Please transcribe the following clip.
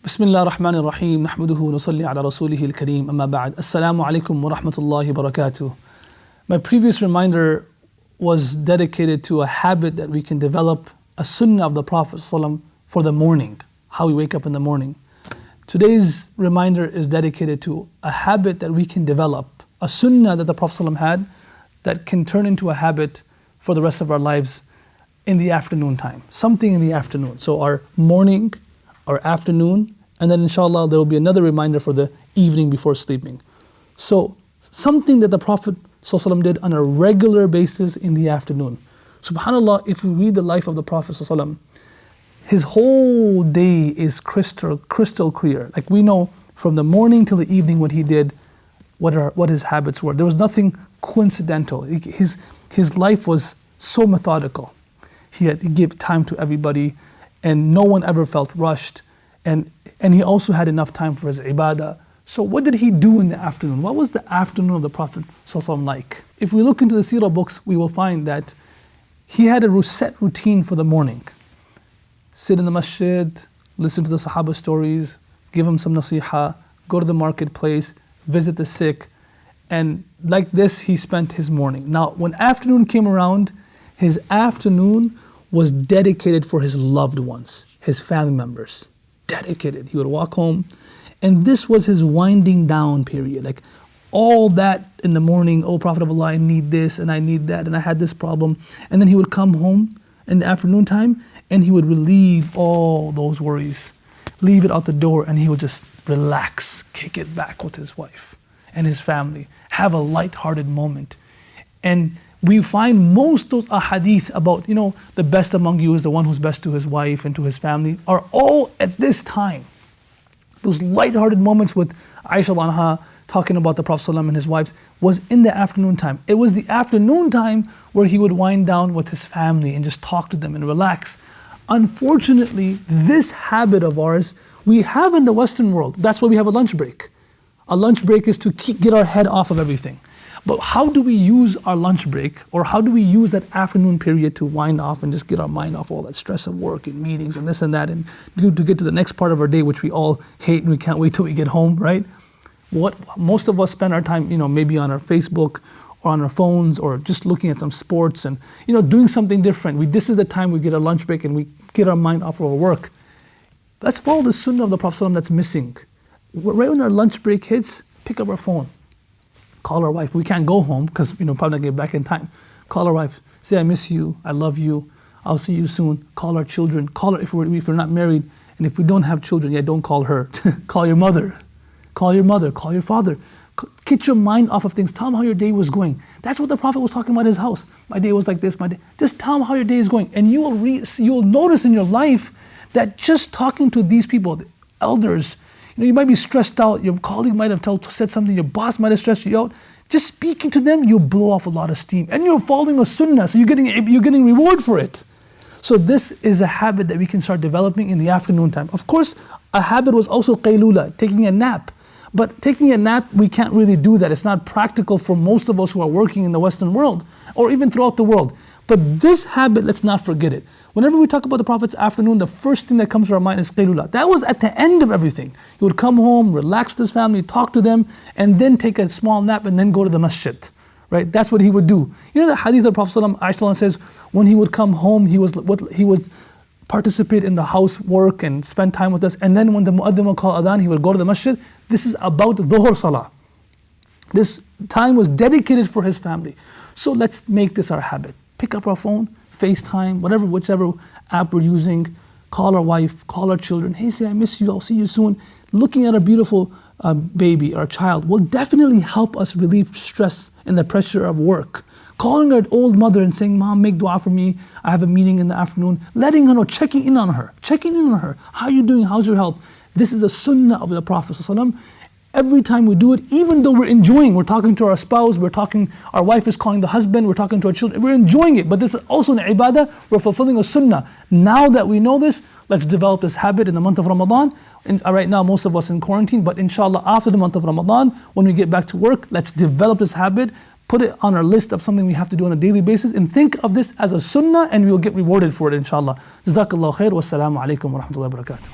Bismillah ar-Rahman ar-Rahim. Nahmaduhu wa nusalli ala rasulih al-Kareem. Amma ba'd. Assalamu alaikum wa rahmatullahi wa barakatuh. My previous reminder was dedicated to a habit that we can develop, a sunnah of the Prophet ﷺ for the morning, how we wake up in the morning. Today's reminder is dedicated to a habit that we can develop, a sunnah that the Prophet ﷺ had that can turn into a habit for the rest of our lives in the afternoon time, something in the afternoon. So our morning, our afternoon, and then inshallah there will be another reminder for the evening before sleeping. So something that the Prophet ﷺ did on a regular basis in the afternoon. SubhanAllah, if we read the life of the Prophet ﷺ, his whole day is crystal clear. Like we know from the morning till the evening what he did, what his habits were. There was nothing coincidental. His life was so methodical. He gave time to everybody, and no one ever felt rushed. And he also had enough time for his ibadah. So what did he do in the afternoon? What was the afternoon of the Prophet ﷺ like? If we look into the seerah books, we will find that he had a set routine for the morning. Sit in the masjid, listen to the Sahaba stories, give them some nasiha, go to the marketplace, visit the sick, and like this he spent his morning. Now when afternoon came around, his afternoon was dedicated for his loved ones, his family members. Dedicated. He would walk home, and this was his winding down period. Like all that in the morning, oh Prophet of Allah, I need this and I need that and I had this problem. And then he would come home in the afternoon time and he would relieve all those worries, leave it out the door, and he would just relax, kick it back with his wife and his family, have a light-hearted moment. And we find most those ahadith about, the best among you is the one who's best to his wife and to his family, are all at this time. Those light-hearted moments with Aisha anha talking about the Prophet ﷺ and his wives was in the afternoon time. It was the afternoon time where he would wind down with his family and just talk to them and relax. Unfortunately, this habit of ours, we have in the Western world. That's why we have a lunch break. A lunch break is to get our head off of everything. But how do we use our lunch break, or how do we use that afternoon period to wind off and just get our mind off all that stress of work and meetings and this and that, and to get to the next part of our day, which we all hate and we can't wait till we get home, right? What most of us spend our time, maybe on our Facebook or on our phones, or just looking at some sports and doing something different. This is the time we get our lunch break and we get our mind off of our work. Let's follow the sunnah of the Prophet ﷺ that's missing. Right when our lunch break hits, pick up our phone. Call our wife. We can't go home because probably not get back in time. Call our wife. Say, I miss you. I love you. I'll see you soon. Call our children. Call her if we're not married. And if we don't have children, don't call her. Call your mother. Call your mother. Call your father. Get your mind off of things. Tell them how your day was going. That's what the Prophet was talking about in his house. My day was like this. Just tell them how your day is going. And you will notice in your life that just talking to these people, the elders, you might be stressed out, your colleague might have said something, your boss might have stressed you out. Just speaking to them, you'll blow off a lot of steam. And you're following a sunnah, so you're getting reward for it. So this is a habit that we can start developing in the afternoon time. Of course, a habit was also qaylula, taking a nap. But taking a nap, we can't really do that. It's not practical for most of us who are working in the Western world, or even throughout the world. But this habit, let's not forget it. Whenever we talk about the Prophet's afternoon, the first thing that comes to our mind is qaylula. That was at the end of everything. He would come home, relax with his family, talk to them, and then take a small nap and then go to the masjid. Right? That's what he would do. The hadith of the Prophet ﷺ, Aisha says, when he would come home, he would participate in the housework and spend time with us. And then when the mu'adhin would call adhan, he would go to the masjid. This is about dhuhr salah. This time was dedicated for his family. So let's make this our habit. Pick up our phone, FaceTime, whichever app we're using, call our wife, call our children. Hey, say I miss you, I'll see you soon. Looking at a beautiful baby or child will definitely help us relieve stress and the pressure of work. Calling our old mother and saying, Mom, make dua for me, I have a meeting in the afternoon. Letting her know, checking in on her. How are you doing, how's your health? This is a sunnah of the Prophet ﷺ. Every time we do it, even though we're talking to our spouse, our wife is calling the husband, we're talking to our children, we're enjoying it, but this is also an ibadah, we're fulfilling a sunnah. Now that we know this, let's develop this habit in the month of Ramadan. And right now, most of us in quarantine, but inshallah, after the month of Ramadan, when we get back to work, let's develop this habit, put it on our list of something we have to do on a daily basis, and think of this as a sunnah, and we will get rewarded for it, inshallah. Jazakallah khair, wassalamu alaikum wa rahmatullahi wa barakatuh.